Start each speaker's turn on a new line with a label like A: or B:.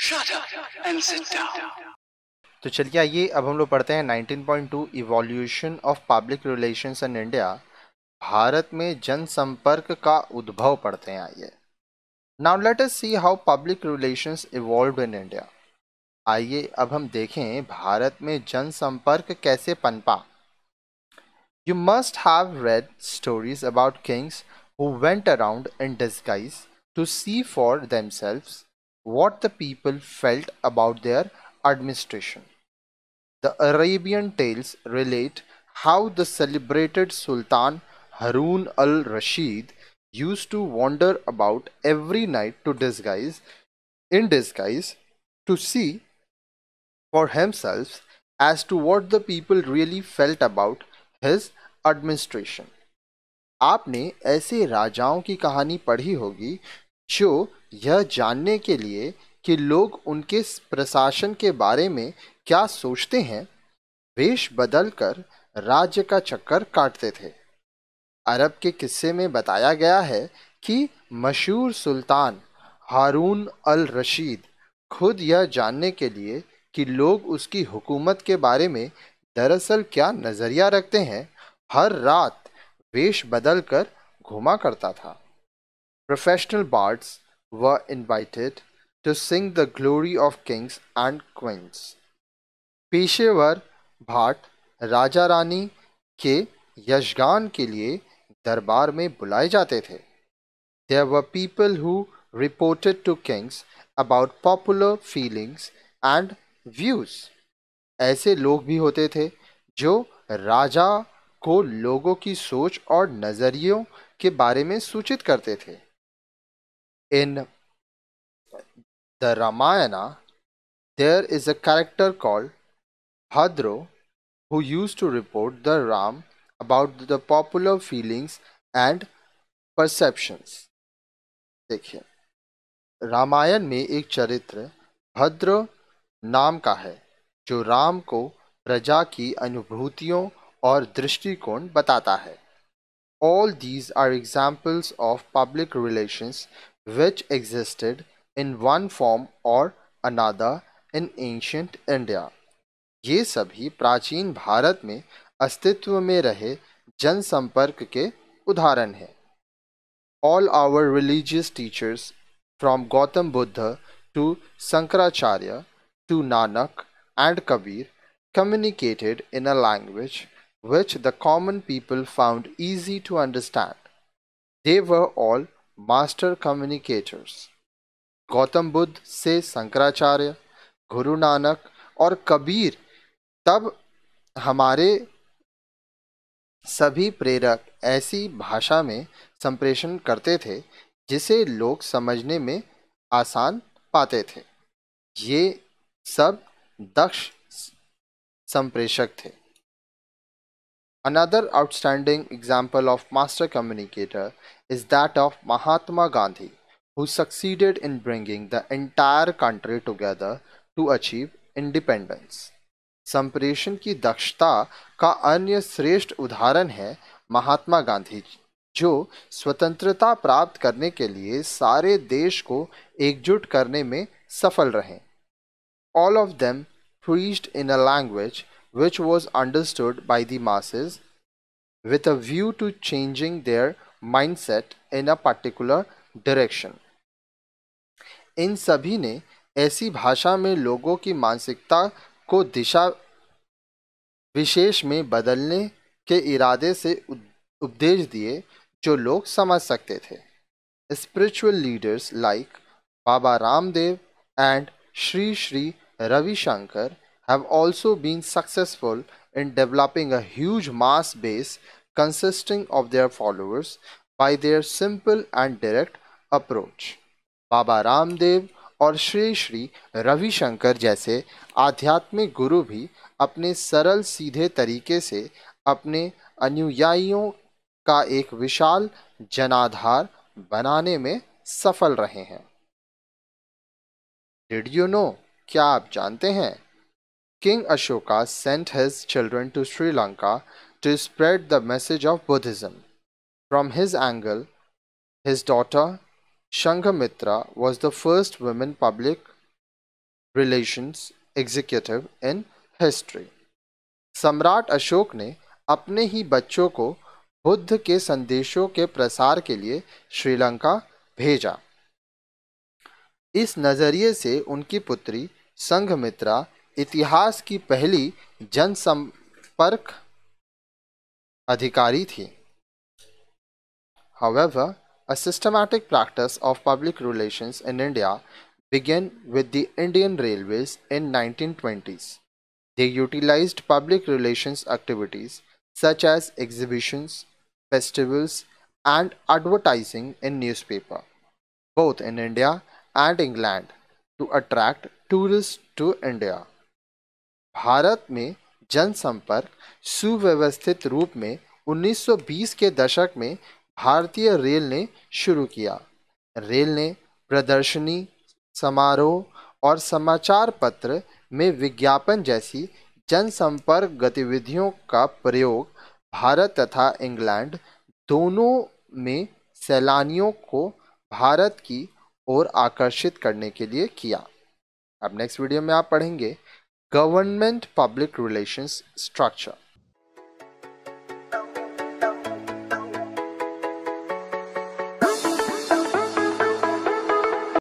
A: Shut up and sit down.
B: तो चलिए आइए अब हम लोग पढ़ते हैं 19.2 evolution of public relations in India. Bharat में जनसंपर्क का उद्भव पढ़ते हैं आइए। Now let us see how public relations evolved in India. आइए अब हम देखें भारत में जनसंपर्क कैसे पनपा। You must have read stories about kings who went around in disguise to see for themselves what the people felt about their administration. The Arabian tales relate how the celebrated Sultan Harun al Rashid used to wander about every night in disguise to see for himself as to what the people really felt about his administration. आपने ऐसे राजाओं की कहानी पढ़ी होगी जो यह जानने के लिए कि लोग उनके प्रशासन के बारे में क्या सोचते हैं, वेश बदलकर राज्य का चक्कर काटते थे। अरब के किस्से में बताया गया है कि मशहूर सुल्तान हारून अल रशीद खुद यह जानने के लिए कि लोग उसकी हुकूमत के बारे में दरअसल क्या नज़रिया रखते हैं, हर रात वेश बदलकर घुमा करता था। Professional bards were invited to sing the glory of kings and queens. पेशेवर भाट राजा रानी के यशगान के लिए दरबार में बुलाए जाते थे। There were people who reported to kings about popular feelings and views. ऐसे लोग भी होते थे जो राजा को लोगों की सोच और नजरियों के बारे में सूचित करते थे। In the Ramayana, there is a character called Bhadro who used to report the Ram about the popular feelings and perceptions. देखिए, रामायण में एक चरित्र भद्र नाम का है जो राम को प्रजा की अनुभूतियों और दृष्टिकोण बताता है। All these are examples of public relations which existed in one form or another in ancient India. ये सभी प्राचीन भारत में अस्तित्व में रहे जनसंपर्क के उदाहरण हैं। All our religious teachers, from Gautam Buddha to Sankaracharya to Nanak and Kabir, communicated in a language which the common people found easy to understand. They were all master communicators. Gautam Buddha से शंकराचार्य, गुरु नानक और कबीर तब हमारे सभी प्रेरक ऐसी भाषा में संप्रेषण करते थे जिसे लोग समझने में आसान पाते थे। ये सब दक्ष संप्रेषक थे। Another outstanding example of master communicator is that of Mahatma Gandhi, who succeeded in bringing the entire country together to achieve independence. संप्रेषण की दक्षता का अन्य श्रेष्ठ उदाहरण है महात्मा गांधी, जो स्वतंत्रता प्राप्त करने के लिए सारे देश को एकजुट करने में सफल रहे। All of them preached in a language which was understood by the masses with a view to changing their mindset in a particular direction. इन सभी ने ऐसी भाषा में लोगों की मानसिकता को दिशा विशेष में बदलने के इरादे से उपदेश दिए जो लोग समझ सकते थे। Spiritual leaders like Baba Ramdev and Sri Sri Ravi Shankar have also been successful in developing a huge mass base consisting of their followers by their simple and direct approach. Baba Ramdev और श्री श्री रविशंकर जैसे आध्यात्मिक गुरु भी अपने सरल सीधे तरीके से अपने अनुयायियों का एक विशाल जनाधार बनाने में सफल रहे हैं। Did you know? क्या आप जानते हैं? King Ashoka sent his children to Sri Lanka to spread the message of Buddhism. From his angle, his daughter Shanghamitra was the first woman public relations executive in history. सम्राट अशोक ने अपने ही बच्चों को बुद्ध के संदेशों के प्रसार के लिए श्रीलंका भेजा। इस नजरिए से उनकी पुत्री संघमित्रा इतिहास की पहली जनसंपर्क अधिकारी थी। However, a systematic practice of public relations in India began with the Indian Railways in 1920s. They utilized public relations activities such as exhibitions, festivals, and advertising in newspaper, both in India and England, to attract tourists to India. Bharat में जनसंपर्क सुव्यवस्थित रूप में 1920 के दशक में भारतीय rail ने शुरू किया। रेल ने प्रदर्शनी, समारोह और समाचार पत्र में विज्ञापन जैसी जनसंपर्क गतिविधियों का प्रयोग भारत तथा इंग्लैंड दोनों में सैलानियों को भारत की ओर आकर्षित करने के लिए किया। अब नेक्स्ट वीडियो में आप पढ़ेंगे गवर्नमेंट पब्लिक रिलेशंस स्ट्रक्चर।